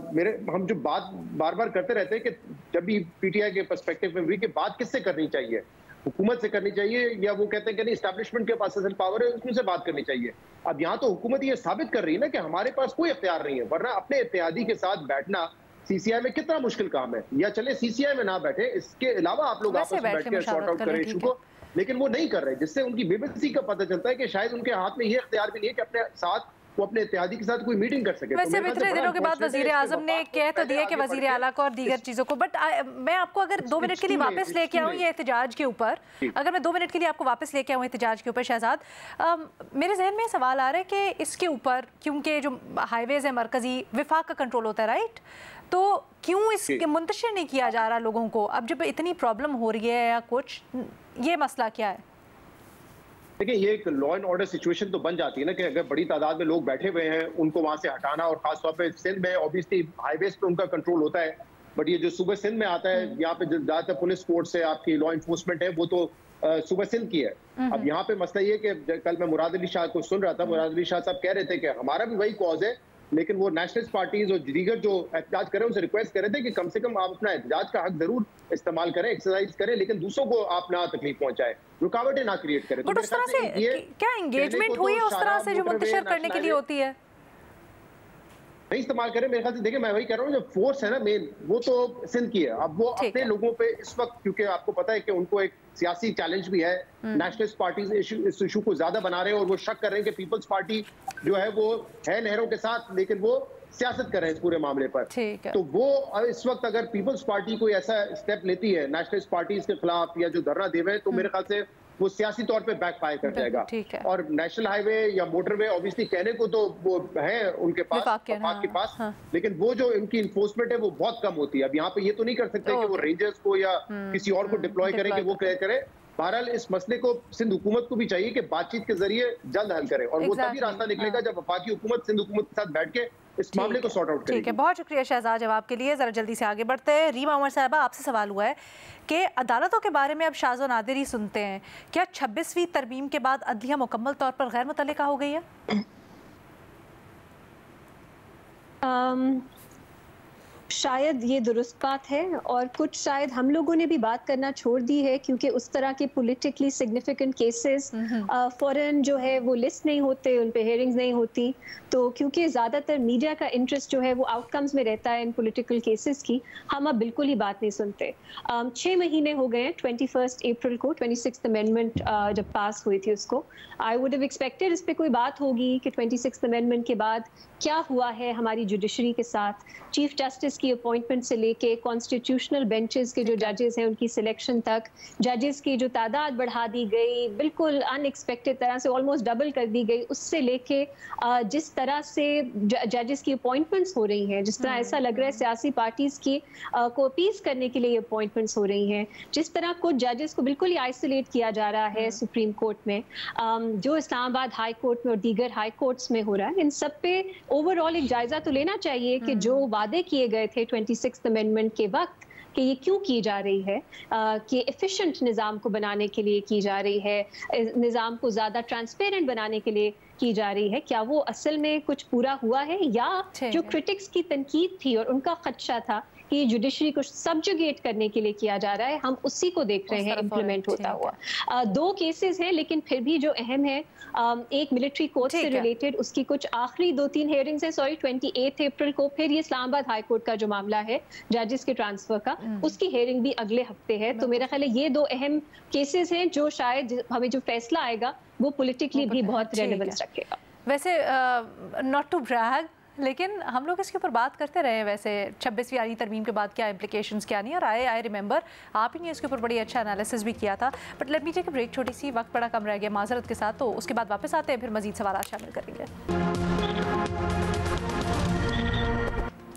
हम जो बात बार बार करते रहते हैं कि जब भी पीटीआई के पर्सपेक्टिव में हुई कि बात किससे करनी चाहिए, हुकूमत से करनी चाहिए, या वो कहते हैं कि नहीं इस्टेब्लिशमेंट के पास असल पावर है उसमें से बात करनी चाहिए। अब यहाँ तो हुकूमत ये साबित कर रही है ना कि हमारे पास कोई इख्तियार नहीं है, वरना अपने इत्तेहादी के साथ बैठना सीसीआई में कितना मुश्किल काम है। या चले सीसीआई में ना बैठे, इसके अलावा आप लोग आपस में बैठ कर सॉर्ट आउट करें इशू को, लेकिन वो नहीं कर रहे, जिससे उनकी बेबसी का पता चलता है कि शायद उनके हाथ में ये इख्तियार भी नहीं है कि अपने साथ वो अपने इत्तेहादी के साथ कोई मीटिंग कर सके। वैसे इतने दिनों के बाद वजीर आजम ने कह तो दिया कि वजीर आला को और दीगर चीज़ों को, बट मैं आपको अगर 2 मिनट के लिए वापस लेके आऊँ ये एहतजाज के ऊपर, अगर मैं 2 मिनट के लिए आपको वापस लेके आऊँ एहतजाज के ऊपर शहजाद, मेरे जहन में सवाल आ रहा है कि इसके ऊपर, क्योंकि जो हाईवेज़ है मरकज़ी विफाक का कंट्रोल होता है, राइट, तो क्यों इसके मुंतशिर नहीं किया जा रहा लोगों को? अब जब इतनी प्रॉब्लम हो रही है या कुछ, ये मसला क्या है? देखिए, ये एक लॉ एंड ऑर्डर सिचुएशन तो बन जाती है ना कि अगर बड़ी तादाद में लोग बैठे हुए हैं उनको वहां से हटाना, और खासतौर पे सिंध में ऑब्वियसली हाईवेज पे उनका कंट्रोल होता है, बट ये जो सुबह सिंध में आता है, यहाँ पे ज्यादातर पुलिस फोर्स है, आपकी लॉ इन्फोर्समेंट है, वो तो सुबह सिंध की है। अब यहाँ पे मसला ये कि कल मैं मुराद अली शाह को सुन रहा था, मुराद अली शाह साहब कह रहे थे कि हमारा भी वही कॉज है, लेकिन वो नेशनलिस्ट पार्टीज और दीगर जो एहतजाज करें उनसे रिक्वेस्ट कर रहे थे कि कम से कम आप अपना एहतजाज का हक जरूर इस्तेमाल करें, एक्सरसाइज करें, लेकिन दूसरों को आप ना तकलीफ पहुंचाएं, रुकावटें ना क्रिएट करें। तो उस तरह से क्या एंगेजमेंट हुई है उस तरह से जो मुंतशिर करने के लिए होती है? नहीं इस्तेमाल करें मेरे ख्याल से। देखिए, मैं वही कह रहा हूँ, जो फोर्स है ना मेन, वो तो सिंध की है। अब वो अपने लोगों पे इस वक्त, क्योंकि आपको पता है कि उनको एक सियासी चैलेंज भी है, नेशनलिस्ट पार्टीज इस इशू को ज्यादा बना रहे हैं, और वो शक कर रहे हैं कि पीपल्स पार्टी जो है वो है नहरों के साथ, लेकिन वो सियासत कर रहे हैं इस पूरे मामले पर। तो वो इस वक्त अगर पीपल्स पार्टी कोई ऐसा स्टेप लेती है नेशनलिस्ट पार्टीज के खिलाफ या जो धरना दे रहे हैं, तो मेरे ख्याल से वो सियासी तौर पे बैकफायर कर जाएगा। और नेशनल हाईवे या मोटरवे ऑब्वियसली कहने को तो वो है उनके पास, वफाक के पास, लेकिन वो जो इनकी इन्फोर्समेंट है वो बहुत कम होती है। अब यहाँ पे ये तो नहीं कर सकते कि वो रेंजर्स को या किसी और को डिप्लॉय करें कि वो करे। बहरहाल इस मसले को सिंध हुकूमत को भी चाहिए कि बातचीत के जरिए जल्द हल करे, और वो तभी रास्ता निकलेगा जब वफाकी हुकूमत सिंध हुकूमत के साथ बैठ के इस मामले को सॉर्ट आउट करेगी। ठीक है, बहुत शुक्रिया शहजाद जवाब के लिए। जरा जल्दी से आगे बढ़ते हैं। रीमा उमर साहबा, आपसे सवाल हुआ है कि अदालतों के बारे में अब शाज़ व नादिर ही सुनते हैं, क्या 26वीं तरमीम के बाद अदलिया मुकम्मल तौर पर गैर मुतल्लिका हो गई है? शायद ये दुरुस्त बात है, और कुछ शायद हम लोगों ने भी बात करना छोड़ दी है, क्योंकि उस तरह के पॉलिटिकली सिग्निफिकेंट केसेस फौरन जो है वो लिस्ट नहीं होते, उन पे हेयरिंग्स नहीं होती। तो क्योंकि ज़्यादातर मीडिया का इंटरेस्ट जो है वो आउटकम्स में रहता है इन पॉलिटिकल केसेस की, हम अब बिल्कुल ही बात नहीं सुनते। 6 महीने हो गए हैं 21 अप्रैल को 26th अमेंडमेंट जब पास हुई थी उसको। आई वुड हैव एक्सपेक्टेड इस पर कोई बात होगी कि 26th अमेंडमेंट के बाद क्या हुआ है हमारी जुडिशरी के साथ, चीफ जस्टिस की अपॉइंटमेंट से लेके कॉन्स्टिट्यूशनल बेंचेस के जो जजेस हैं उनकी सिलेक्शन तक, जजेस की जो तादाद बढ़ा दी गई, बिल्कुल अनएक्सपेक्टेड तरह से ऑलमोस्ट डबल कर दी गई, उससे लेके जिस तरह से जजेस की अपॉइंटमेंट्स हो रही हैं, जिस तरह ऐसा लग रहा है सियासी पार्टीज की को अपीज करने के लिए अपॉइंटमेंट्स हो रही हैं, जिस तरह कुछ जजेस को बिल्कुल ही आइसोलेट किया जा रहा है सुप्रीम कोर्ट में, जो इस्लामाबाद हाई कोर्ट में और दीगर हाई कोर्ट्स में हो रहा है, इन सब पे ओवरऑल एक जायजा तो लेना चाहिए कि जो वादे किए गए थे 26th अमेंडमेंट के वक्त कि ये क्यों की जा रही है, कि एफिशिएंट निज़ाम को बनाने के लिए की जा रही है, निज़ाम को ज़्यादा ट्रांसपेरेंट बनाने के लिए की जा रही है, क्या वो असल में कुछ पूरा हुआ है, या जो क्रिटिक्स की तनकीद थी और उनका खदशा था कि जुडिशरी को सब्जुगेट करने के लिए किया जा रहा है, हम उसी को देख रहे हैं इम्प्लीमेंट होता हुआ। 2 केसेस हैं, लेकिन फिर भी जो अहम है, एक मिलिट्री कोर्ट से रिलेटेड उसकी कुछ आखिरी 2-3 हेयरिंग्स हैं, 28 अप्रैल को, फिर ये इस्लामाबाद हाई कोर्ट का जो मामला है जजेस के ट्रांसफर का, उसकी हेयरिंग भी अगले हफ्ते है। तो मेरा ख्याल है ये 2 अहम केसेस हैं जो शायद हमें जो फैसला आएगा वो पॉलिटिकली भी बहुत रेलेवेंस रखेगा। वैसे नॉट टू ब्रैग, लेकिन हम लोग इसके ऊपर बात करते रहे हैं वैसे 26वीं आईनी तरमीम के बाद क्या इम्प्लिकेशंस क्या नहीं, और आई रिमेंबर आप ही ने इसके ऊपर बड़ी अच्छा एनालिसिस भी किया था। But let me take a break, छोटी सी, वक्त बड़ा कम रह गया माजरत के साथ, तो उसके बाद वापस आते हैं, फिर मजीद सवाल शामिल करेंगे।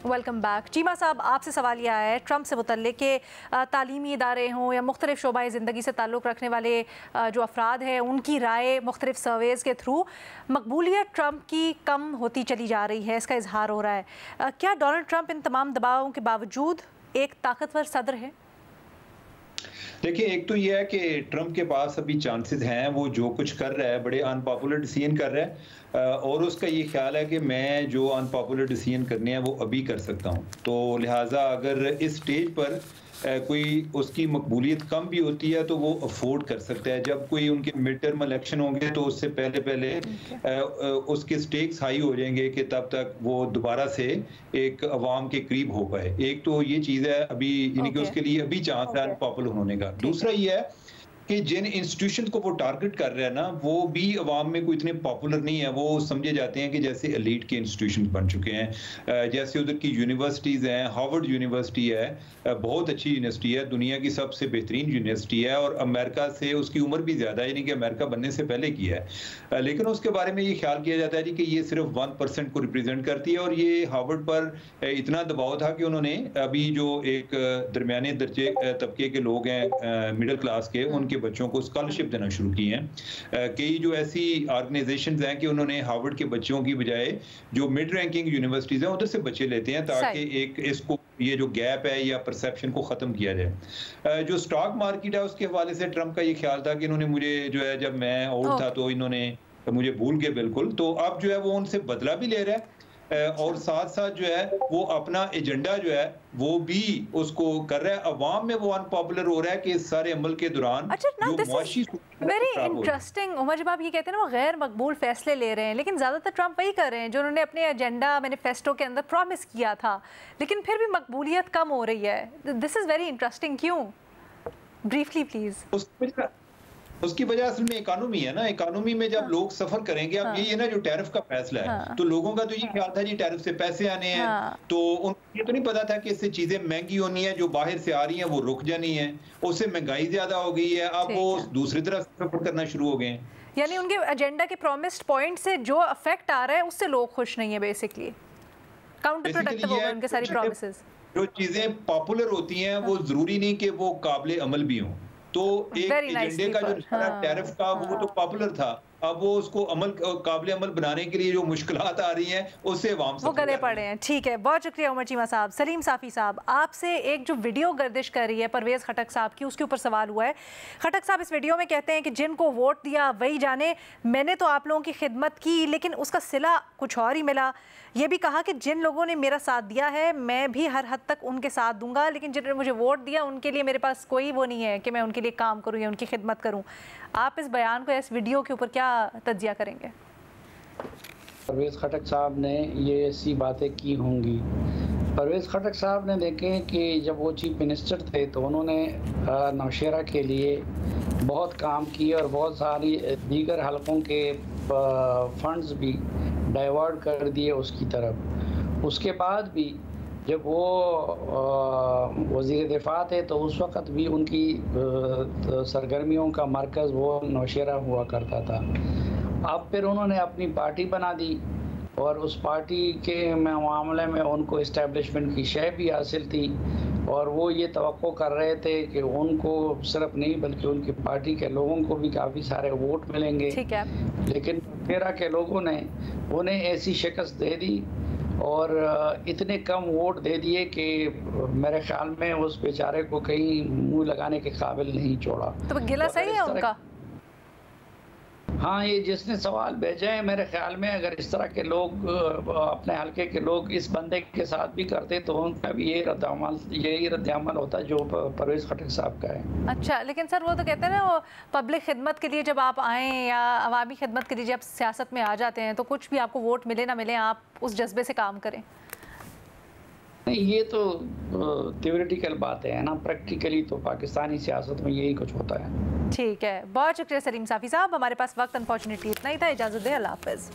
Welcome back. चीमा साहब, आपसे सवाल यह है ट्रंप से मुतल्लिक के तालीमी इदारे हों या मुख्तलिफ शोबाए ज़िंदगी से ताल्लुक़ रखने वाले जो अफराद हैं, उनकी राय मुख्तलिफ सर्वेज़ के थ्रू मकबूलियत ट्रंप की कम होती चली जा रही है, इसका इजहार हो रहा है। क्या डोनाल्ड ट्रंप इन तमाम दबावों के बावजूद एक ताकतवर सदर है? देखिए, एक तो ये है कि ट्रंप के पास अभी चांसेस हैं, वो जो कुछ कर रहा है बड़े अनपॉपुलर डिसीजन कर रहा है, और उसका ये ख्याल है कि मैं जो अनपॉपुलर डिसीजन करने हैं वो अभी कर सकता हूँ। तो लिहाजा अगर इस स्टेज पर कोई उसकी मकबूलियत कम भी होती है तो वो अफोर्ड कर सकता है। जब कोई उनके मिड टर्म इलेक्शन होंगे तो उससे पहले उसके स्टेक्स हाई हो जाएंगे कि तब तक वो दोबारा से एक अवाम के करीब हो पाए। एक तो ये चीज़ है अभी, यानी कि उसके लिए अभी चांस है पॉपुलर होने का। दूसरा ये है कि जिन इंस्टीट्यूशन को वो टारगेट कर रहे हैं ना, वो भी अवाम में कोई इतने पॉपुलर नहीं है। वो समझे जाते हैं कि जैसे एलीट के इंस्टीट्यूशन बन चुके हैं। जैसे उधर की यूनिवर्सिटीज़ हैं, हार्वर्ड यूनिवर्सिटी है, बहुत अच्छी यूनिवर्सिटी है, दुनिया की सबसे बेहतरीन यूनिवर्सिटी है, और अमेरिका से उसकी उम्र भी ज़्यादा है, यानी कि अमेरिका बनने से पहले की है। लेकिन उसके बारे में ये ख्याल किया जाता है जी कि ये सिर्फ 1% को रिप्रेजेंट करती है। और ये हार्वर्ड पर इतना दबाव था कि उन्होंने अभी जो एक दरमियाने दर्जे तबके के लोग हैं, मिडिल क्लास के, उनके बच्चों को स्कॉलरशिप देना शुरू की हैं। कई जो ऐसी ऑर्गेनाइजेशंस हैं कि उन्होंने हार्वर्ड के बच्चों की बजाय जो मिड रैंकिंग यूनिवर्सिटीज़ हैं उधर से बच्चे लेते हैं, ताकि एक इसको ये जो गैप है या परसेप्शन को ख़त्म किया जाए। जो स्टॉक मार्केट है उसके हवाले से ट्रंप का ये ख्याल था कि इन्होंने मुझे जो है, जब मैं आउट था तो इन्होंने मुझे भूल गए बिल्कुल। तो अब जो है वो उनसे बदला भी ले रहा है, और साथ साथ जो है वो अपना एजेंडा जो है वो भी उसको कर रहा है। अवाम में वो अनपॉपुलर हो रहा है कि इस सारे अमल के दौरान वेरी इंटरेस्टिंग। उमर, जब आप ये कहते हैं ना वो गैर मकबूल फैसले ले रहे हैं, लेकिन ज़्यादातर ट्रंप वही कर रहे हैं जो उन्होंने अपने एजेंडा मैनिफेस्टो के अंदर प्रॉमिस किया था, लेकिन फिर भी मकबूलियत कम हो रही है। This is very interesting. क्यों? Briefly please. उसकी वजह असल में इकोनॉमी है ना। इकोनॉमी में जब लोग सफर करेंगे, अब यही है ना जो टैरिफ का फैसला है, तो लोगों का तो ये ख्याल था जी टैरिफ से पैसे आने हैं, तो उनको ये तो नहीं पता था कि इससे चीजें महंगी होनी है, जो बाहर से आ रही हैं वो रुक जानी है, उससे महंगाई ज्यादा हो गई है, अब वो दूसरी तरफ सफर करना शुरू हो गए हैं। यानी उनके एजेंडा के प्रॉमिस्ड पॉइंट से जो इफेक्ट आ रहा है उससे लोग खुश नहीं है, बेसिकली काउंटर प्रोडक्टिव हो गए उनके सारी प्रॉमिसेस। जो चीजें पॉपुलर होती हैं वो जरूरी नहीं कि वो काबिल अमल भी हों। तो एक एजेंडे का जो टैरिफ का वो तो पॉपुलर था, अब वो उसको काबिल अमल बनाने के लिए जो मुश्किलात आ रही हैं उससे वो गले पड़े हैं। ठीक है, बहुत शुक्रिया उमर चीमा साहब। सलीम साफ़ी साहब, आपसे एक जो वीडियो गर्दिश कर रही है परवेज़ खटक साहब की, उसके ऊपर सवाल हुआ है। खटक साहब इस वीडियो में कहते हैं कि जिनको वोट दिया वही जाने, मैंने तो आप लोगों की खिदमत की लेकिन उसका सिला कुछ और ही मिला। ये भी कहा कि जिन लोगों ने मेरा साथ दिया है मैं भी हर हद तक उनके साथ दूंगा, लेकिन जिन्होंने मुझे वोट दिया उनके लिए मेरे पास कोई वो नहीं है कि मैं उनके लिए काम करूं या उनकी खिदमत करूं। आप इस बयान को, इस वीडियो के ऊपर क्या तज्जिया करेंगे? परवेज़ खटक साहब ने ये ऐसी बातें की होंगी। परवेज़ खटक साहब ने देखें कि जब वो चीफ मिनिस्टर थे तो उन्होंने नौशेरा के लिए बहुत काम किए और बहुत सारी दीगर हलकों के फंड्स भी डाइवर्ट कर दिए उसकी तरफ। उसके बाद भी जब वो वज़ीर दिफा थे तो उस वक़्त भी उनकी सरगर्मियों का मरकज़ वो नौशेरा हुआ करता था। अब फिर उन्होंने अपनी पार्टी बना दी और उस पार्टी के मामले में उनको इस्टेब्लिशमेंट की शय भी हासिल थी, और वो ये तवक्को कर रहे थे कि उनको सिर्फ नहीं बल्कि उनकी पार्टी के लोगों को भी काफ़ी सारे वोट मिलेंगे। ठीक है। लेकिन मेरा के लोगों ने उन्हें ऐसी शिकस्त दे दी और इतने कम वोट दे दिए कि मेरे ख्याल में उस बेचारे को कहीं मुंह लगाने के काबिल नहीं छोड़ा। तो गिला सही है उनका? हाँ, ये जिसने सवाल भेजा है मेरे ख्याल में अगर इस तरह के लोग अपने हल्के के लोग इस बंदे के साथ भी करते तो उनका भी यही रद्द-ए-अमल होता जो परवेज़ खटक साहब का है। अच्छा, लेकिन सर वो तो कहते हैं ना वो पब्लिक खिदमत के लिए जब आप आएँ या अवामी खिदमत के लिए जब सियासत में आ जाते हैं तो कुछ भी आपको वोट मिले ना मिले आप उस जज्बे से काम करें। नहीं, ये तो थ्योरेटिकल बातें हैं ना, प्रैक्टिकली तो पाकिस्तानी सियासत में यही कुछ होता है। ठीक है, बहुत शुक्रिया सलीम साफ़ी साहब। हमारे पास वक्त अनफॉर्चुनेटली इतना ही था। इजाज़त दें, अल्लाह हाफ़िज़।